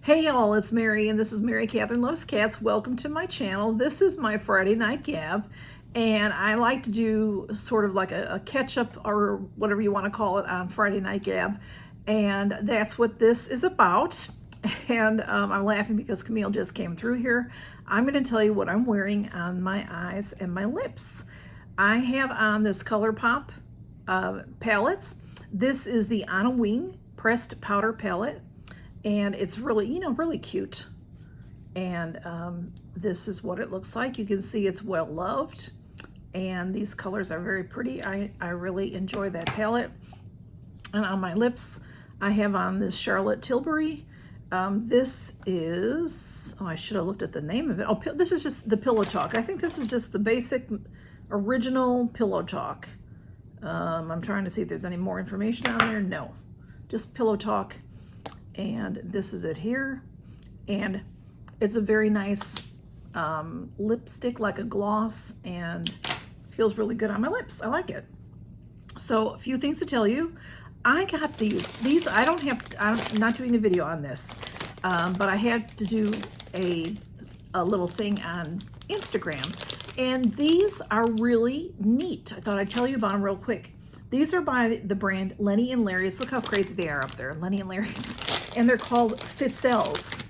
Hey y'all, it's Mary and this is Mary Catherine Loves Cats. Welcome to my channel. This is my Friday night gab and I like to do sort of like a catch up or whatever you want to call it on Friday night gab, and that's what this is about. And I'm laughing because Camille just came through here. I'm going to tell you what I'm wearing on my eyes and my lips. I have on this ColourPop palettes. This is the On a Wing pressed powder palette. And it's really, really cute. And this is what it looks like. You can see it's well loved. And these colors are very pretty. I really enjoy that palette. And on my lips, I have on this Charlotte Tilbury. This is, I should have looked at the name of it. Oh, this is just the Pillow Talk. I think this is just the basic original Pillow Talk. I'm trying to see if there's any more information on there. No, just Pillow Talk. And this is it here, and it's a very nice lipstick, like a gloss, and feels really good on my lips. I like it. So a few things to tell you. I got these I'm not doing a video on this, but I had to do a little thing on Instagram, and these are really neat. I thought I'd tell you about them real quick. These are by the brand Lenny and Larry's. Look how crazy they are up there, Lenny and Larry's. And they're called FITZEL'S.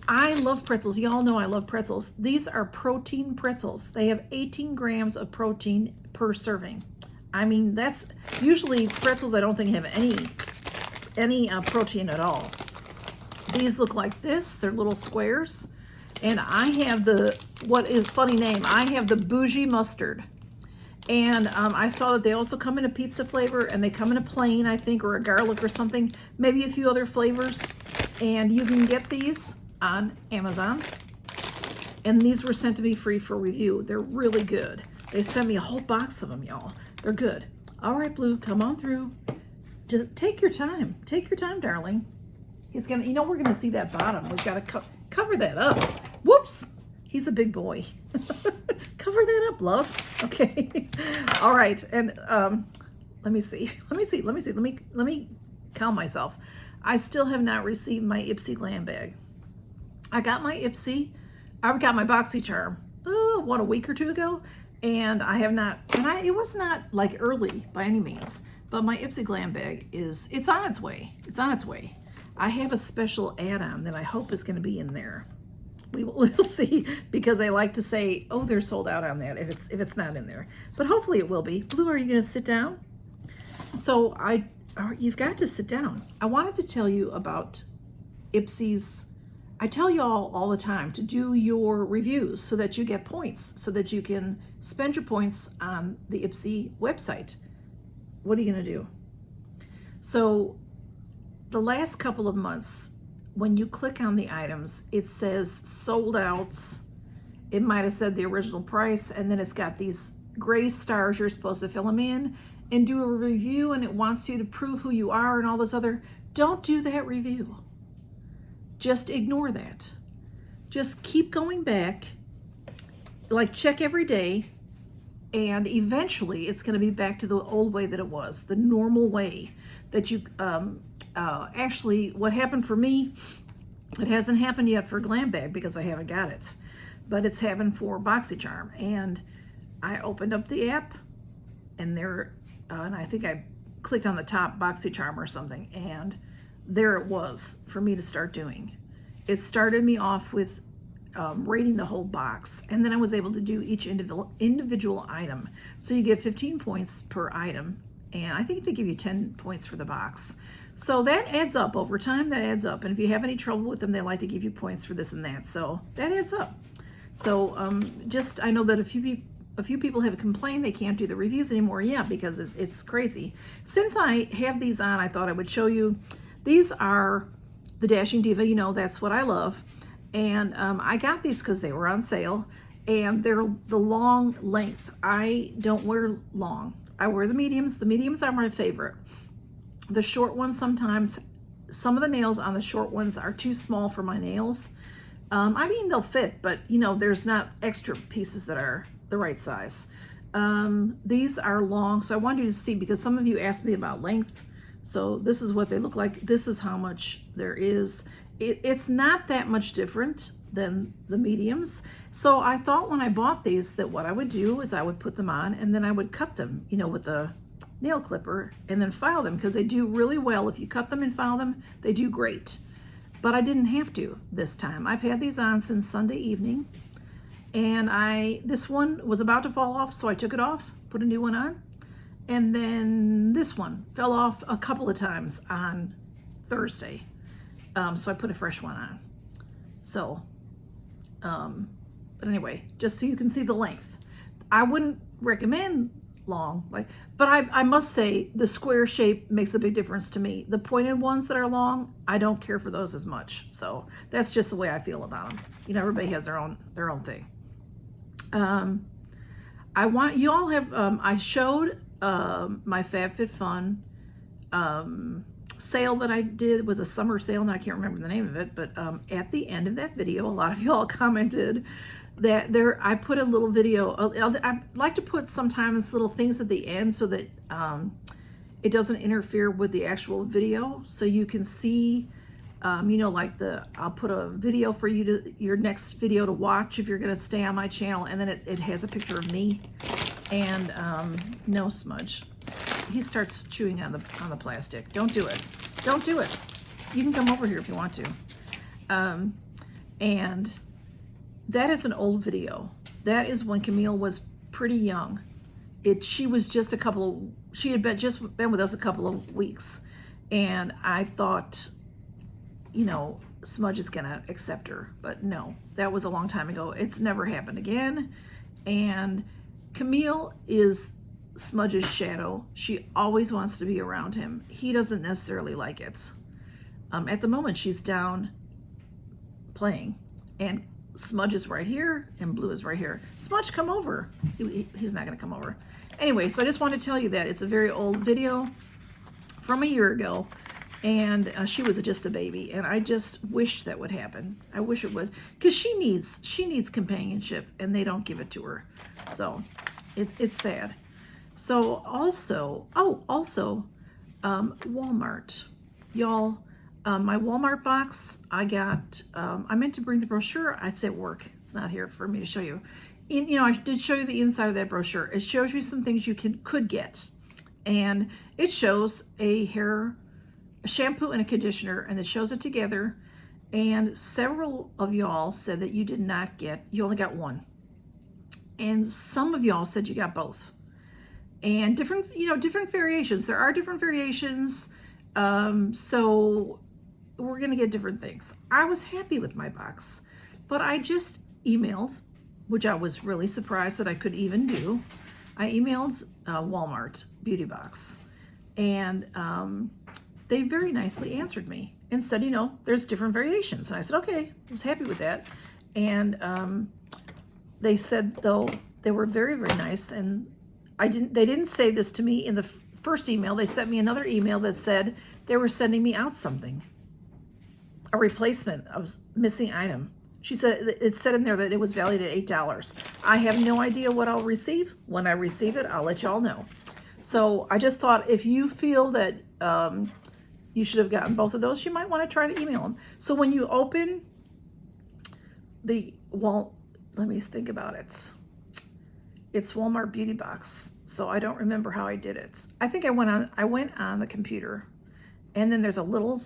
I love pretzels. Y'all know I love pretzels. These are protein pretzels. They have 18 grams of protein per serving. I mean, that's usually pretzels I don't think have any protein at all. These look like this. They're little squares. And I have what is funny name, I have the bougie mustard. And I saw that they also come in a pizza flavor, and they come in a plain, I think, or a garlic or something, maybe a few other flavors. And you can get these on Amazon. And these were sent to me free for review. They're really good. They sent me a whole box of them, y'all. They're good. All right, Blue, come on through. Just take your time. Take your time, darling. He's gonna, we're gonna see that bottom. We've got to cover that up. Whoops. He's a big boy. Cover that up, love. Okay. All right. And let me calm myself. I still have not received my Ipsy glam bag. I got my Ipsy. I got my Boxycharm, a week or two ago, and I have not, and it was not like early by any means, but my Ipsy glam bag it's on its way. It's on its way. I have a special add-on that I hope is going to be in there. We'll see, because I like to say, oh, they're sold out on that if it's not in there. But hopefully it will be. Blue, are you going to sit down? So you've got to sit down. I wanted to tell you about Ipsy's. I tell y'all all the time to do your reviews so that you get points, so that you can spend your points on the Ipsy website. What are you going to do? So the last couple of months, when you click on the items, it says sold out. It might have said the original price, and then it's got these gray stars you're supposed to fill them in and do a review, and it wants you to prove who you are and all this other. Don't do that review. Just ignore that. Just keep going back, like check every day, and eventually it's going to be back to the old way that it was, the normal way that you actually, what happened for me, it hasn't happened yet for Glam Bag because I haven't got it, but it's happened for Boxycharm. And I opened up the app, and there, and I think I clicked on the top Boxycharm or something, and there it was for me to start doing. It started me off with rating the whole box, and then I was able to do each individual item. So you get 15 points per item, and I think they give you 10 points for the box. So that adds up over time. That adds up. And if you have any trouble with them, they like to give you points for this and that. So that adds up. So I know that a few people have complained they can't do the reviews anymore. Yeah, because it's crazy. Since I have these on, I thought I would show you. These are the Dashing Diva. That's what I love. And I got these because they were on sale. And they're the long length. I don't wear long. I wear the mediums. The mediums are my favorite. The short ones, sometimes some of the nails on the short ones are too small for my nails. I mean, they'll fit, but there's not extra pieces that are the right size. These are long, so I wanted you to see, because some of you asked me about length. So this is what they look like. This is how much there is. It's not that much different than the mediums. So I thought when I bought these that what I would do is I would put them on and then I would cut them, you know, with a nail clipper and then file them, because they do really well. If you cut them and file them, they do great. But I didn't have to this time. I've had these on since Sunday evening, and this one was about to fall off, so I took it off, put a new one on, and then this one fell off a couple of times on Thursday. So I put a fresh one on. So, but anyway, just so you can see the length. I wouldn't recommend long, but I must say the square shape makes a big difference to me. The pointed ones that are long, I don't care for those as much. So that's just the way I feel about them. You know, everybody has their own thing. I want you all have, I showed my Fab Fit Fun sale that I did. It was a summer sale, and I can't remember the name of it, but at the end of that video, a lot of y'all commented that I put a little video. I like to put sometimes little things at the end so that it doesn't interfere with the actual video, so you can see, you know, like I'll put a video for your next video to watch if you're going to stay on my channel, and then it has a picture of me. And no, Smudge, he starts chewing on the plastic. Don't do it. Don't do it. You can come over here if you want to. And that is an old video. That is when Camille was pretty young. She was just she had just been with us a couple of weeks, and I thought, you know, Smudge is gonna accept her, but no, that was a long time ago. It's never happened again. And Camille is Smudge's shadow. She always wants to be around him. He doesn't necessarily like it. At the moment, she's down playing, and Smudge is right here, and Blue is right here. Smudge, come over. He's not gonna come over. Anyway, so I just want to tell you that it's a very old video from a year ago, and she was just a baby, and I just wish that would happen. I wish it would, because she needs companionship, and they don't give it to her. So it's sad. So also, Walmart, y'all. My Walmart box, I got, I meant to bring the brochure. It's at work. It's not here for me to show you. You know, I did show you the inside of that brochure. It shows you some things you could get. And it shows a shampoo and a conditioner, and it shows it together. And several of y'all said that you did not get, you only got one. And some of y'all said you got both. And different variations. There are different variations. So we're going to get different things. I was happy with my box, but I just emailed, which I was really surprised that I could even do. I emailed Walmart Beauty Box, and they very nicely answered me and said, you know, there's different variations. And I said, okay, I was happy with that. And they said, though, they were very, very nice. And they didn't say this to me in the first email. They sent me another email that said they were sending me out something, a replacement of missing item. She said it said in there that it was valued at $8. I have no idea what I'll receive. When I receive it, I'll let y'all know. So I just thought, if you feel that you should have gotten both of those, you might want to try to email them. So when you open let me think about it. It's Walmart Beauty Box. So I don't remember how I did it. I think I went on the computer, and then there's a little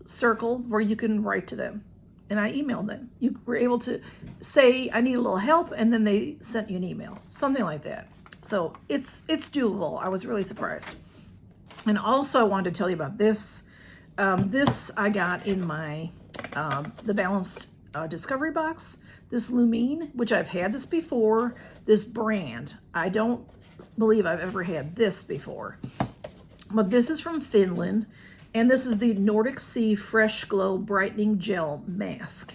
circle where you can write to them, and I emailed them. You were able to say, I need a little help, and then they sent you an email, something like that. So it's doable. I was really surprised. And also I wanted to tell you about this. This I got in my the Balanced Discovery Box. This Lume, which I've had this before, this brand. I don't believe I've ever had this before. But this is from Finland, and this is the Nordic Sea Fresh Glow Brightening Gel Mask.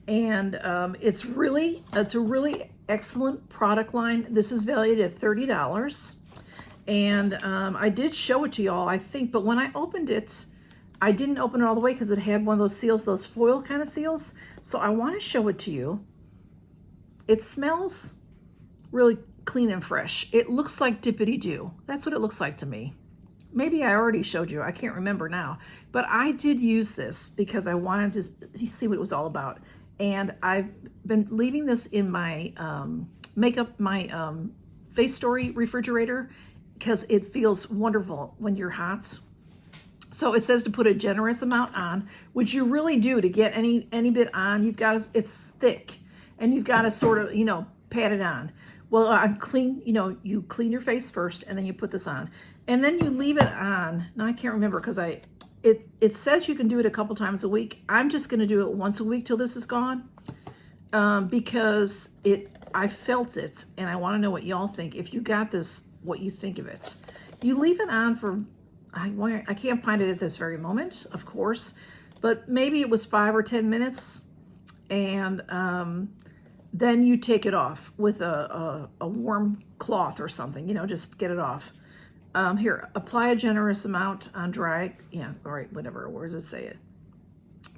And it's a really excellent product line. This is valued at $30. And I did show it to y'all, I think, but when I opened it, I didn't open it all the way because it had one of those seals, those foil kind of seals. So I want to show it to you. It smells really clean and fresh. It looks like Dippity Doo. That's what it looks like to me. maybe I already showed you, I can't remember now, but I did use this because I wanted to see what it was all about. And I've been leaving this in my my Face Story refrigerator because it feels wonderful when you're hot. So it says to put a generous amount on, which you really do. To get any bit on, you've got to, it's thick, and you've got to sort of, you know, pat it on. Well, I'm clean, you know, you clean your face first, and then you put this on, and then you leave it on. Now I can't remember because it says you can do it a couple times a week. I'm just going to do it once a week till this is gone, because I felt it, and I want to know what y'all think. If you got this, what you think of it. You leave it on for, I can't find it at this very moment, of course, but maybe it was 5 or 10 minutes, and then you take it off with a warm cloth or something, you know, just get it off. Here, apply a generous amount on dry, yeah, all right, whatever, where does it say it?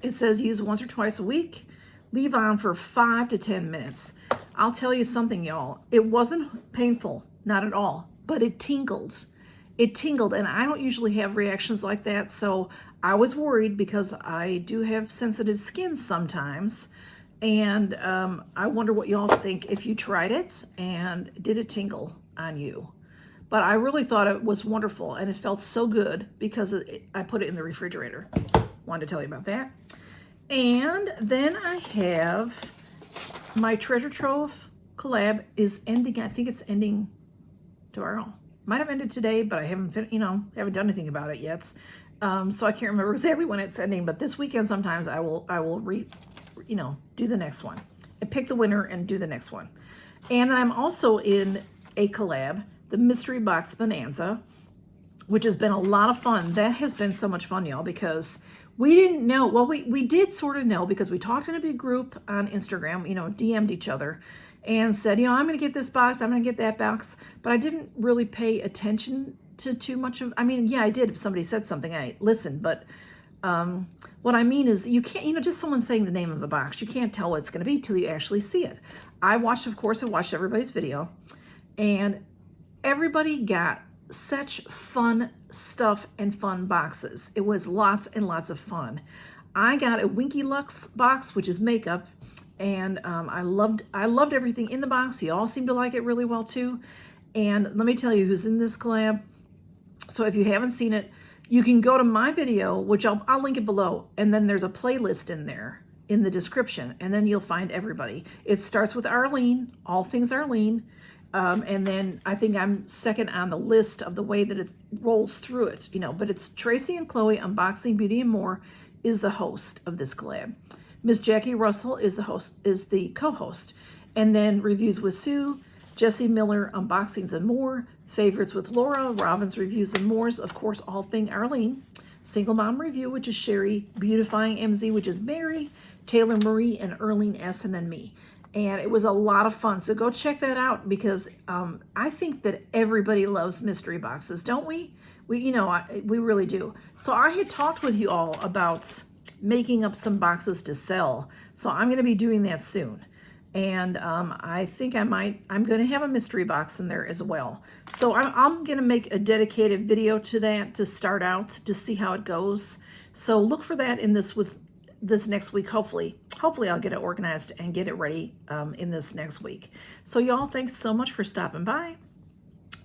It says use once or twice a week, leave on for 5 to 10 minutes. I'll tell you something, y'all, it wasn't painful, not at all, but it tingled. It tingled, and I don't usually have reactions like that, so I was worried because I do have sensitive skin sometimes, and I wonder what y'all think if you tried it and did it tingle on you. But I really thought it was wonderful, and it felt so good because I put it in the refrigerator. Wanted to tell you about that. And then I have my Treasure Trove collab is ending. I think it's ending tomorrow. Might have ended today, but I haven't, you know, haven't done anything about it yet. So I can't remember exactly when it's ending, but this weekend sometimes I will you know, do the next one and pick the winner and do the next one. And I'm also in a collab, the Mystery Box Bonanza, which has been a lot of fun. That has been so much fun, y'all, because we didn't know, well, we did sort of know because we talked in a big group on Instagram, you know, DM'd each other and said, you know, I'm going to get this box, I'm going to get that box, but I didn't really pay attention to too much of, I mean, yeah, I did if somebody said something, I listened, but what I mean is you can't, you know, just someone saying the name of a box, you can't tell what it's going to be till you actually see it. I watched, of course, I watched everybody's video, and everybody got such fun stuff and fun boxes. It was lots and lots of fun. I got a Winky Lux box, which is makeup, and I loved everything in the box. You all seem to like it really well too. And let me tell you who's in this collab. So if you haven't seen it, you can go to my video, which I'll link it below, and then there's a playlist in there in the description, and then you'll find everybody. It starts with Arlene, all things Arlene, and then I think I'm second on the list of the way that it rolls through it, you know, but it's Tracy and Chloe, Unboxing Beauty and More, is the host of this collab. Miss Jackie Russell is the co-host, and then Reviews with Sue, Jessie Miller, Unboxings and More, Favorites with Laura, Robin's Reviews and More's, of course, All Thing Arlene, Single Mom Review, which is Sherry, Beautifying MZ, which is Mary, Taylor Marie, and Erlene S, and then me. And it was a lot of fun, so go check that out because I think that everybody loves mystery boxes, don't we? We really do. So I had talked with you all about making up some boxes to sell, so I'm going to be doing that soon. And I think I'm going to have a mystery box in there as well. So I'm going to make a dedicated video to that to start out to see how it goes. So look for that in this next week. Hopefully I'll get it organized and get it ready in this next week. So y'all, thanks so much for stopping by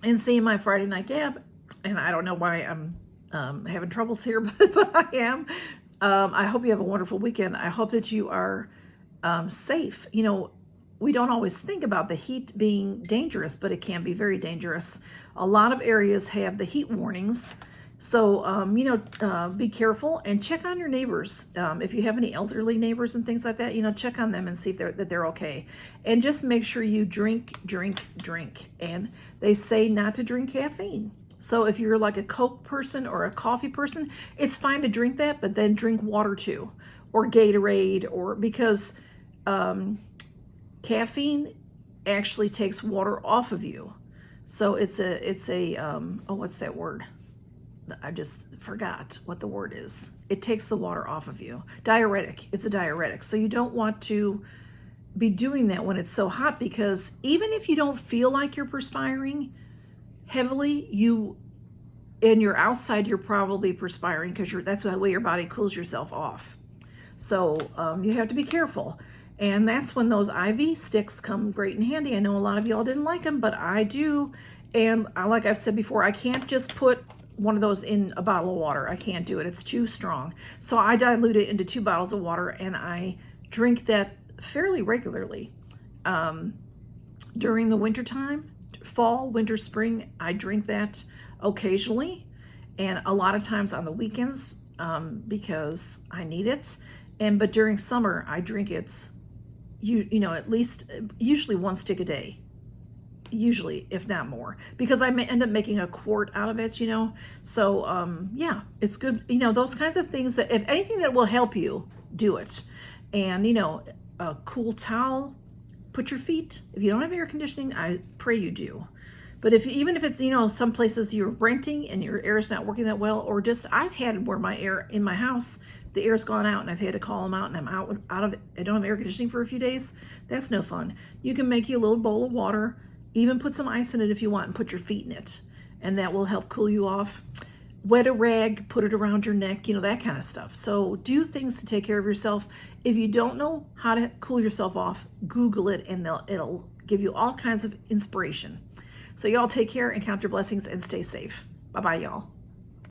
and seeing my Friday night gab. And I don't know why I'm having troubles here, but I am. I hope you have a wonderful weekend. I hope that you are safe. You know, we don't always think about the heat being dangerous, but it can be very dangerous. A lot of areas have the heat warnings. So, be careful and check on your neighbors. If you have any elderly neighbors and things like that, you know, check on them and see if they're okay. And just make sure you drink. And they say not to drink caffeine. So if you're like a Coke person or a coffee person, it's fine to drink that, but then drink water too, or Gatorade, or because caffeine actually takes water off of you. So it's a what's that word? I just forgot what the word is. It takes the water off of you. Diuretic. It's a diuretic. So you don't want to be doing that when it's so hot, because even if you don't feel like you're perspiring heavily, and you're outside, you're probably perspiring because that's the way your body cools yourself off. So you have to be careful. And that's when those IV sticks come great and handy. I know a lot of y'all didn't like them, but I do. And like I've said before, I can't just put one of those in a bottle of water. I can't do it. It's too strong. So I dilute it into 2 bottles of water, and I drink that fairly regularly. During the winter time, fall, winter, spring, I drink that occasionally, and a lot of times on the weekends because I need it. But during summer, I drink it, at least usually 1 stick a day. Usually, if not more, because I may end up making a quart out of it, So, yeah, it's good. Those kinds of things that, if anything that will help you, do it. And, a cool towel, put your feet. If you don't have air conditioning, I pray you do. But even if it's, some places you're renting and your air is not working that well, or just, I've had where my air in my house, the air's gone out and I've had to call them out, and I'm out of it. I don't have air conditioning for a few days. That's no fun. You can make you a little bowl of water, even put some ice in it if you want, and put your feet in it, and that will help cool you off. Wet a rag, put it around your neck, that kind of stuff. So do things to take care of yourself. If you don't know how to cool yourself off, Google it, and it'll give you all kinds of inspiration. So y'all take care and count your blessings and stay safe. Bye-bye, y'all.